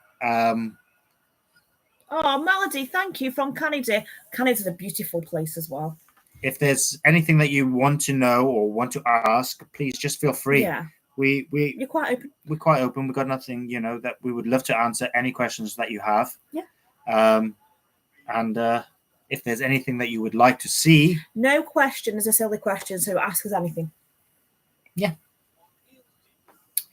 Oh, Melody, thank you from Canada. Canada's a beautiful place as well.
If there's anything that you want to know or want to ask, please just feel free.
Yeah.
You're
quite open.
We're quite open. We've got nothing, that we would love to answer any questions that you have.
Yeah.
And if there's anything that you would like to see.
No question is a silly question, so ask us anything.
Yeah.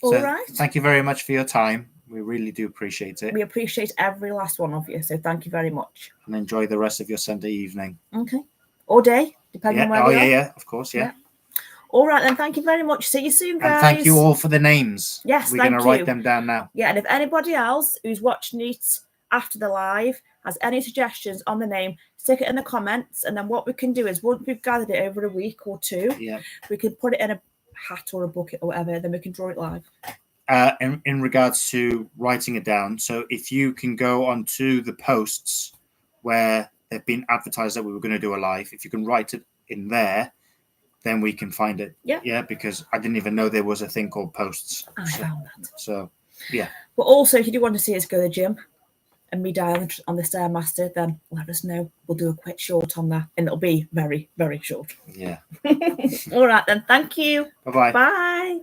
All right.
Thank you very much for your time. We really do appreciate it.
We appreciate every last one of you, so thank you very much.
And enjoy the rest of your Sunday evening.
Okay. Or day, depending on where we are.
Yeah, of course, yeah.
All right, then. Thank you very much. See you soon, guys.
And thank you all for the names.
Yes,
we're going to write them down now.
Yeah, and if anybody else who's watching it after the live has any suggestions on the name, stick it in the comments. And then what we can do is, once we've gathered it over a week or two, we can put it in a hat or a bucket or whatever, then we can draw it live.
In regards to writing it down, so if you can go onto the posts where they've been advertised that we were going to do a live, if you can write it in there, then we can find it. Yeah, because I didn't even know there was a thing called posts.
I found that.
So, yeah.
But also, if you do want to see us go to the gym and me die on the Stairmaster, then let us know. We'll do a quick short on that, and it'll be very, very short.
Yeah.
All right, then. Thank you.
Bye-bye.
Bye.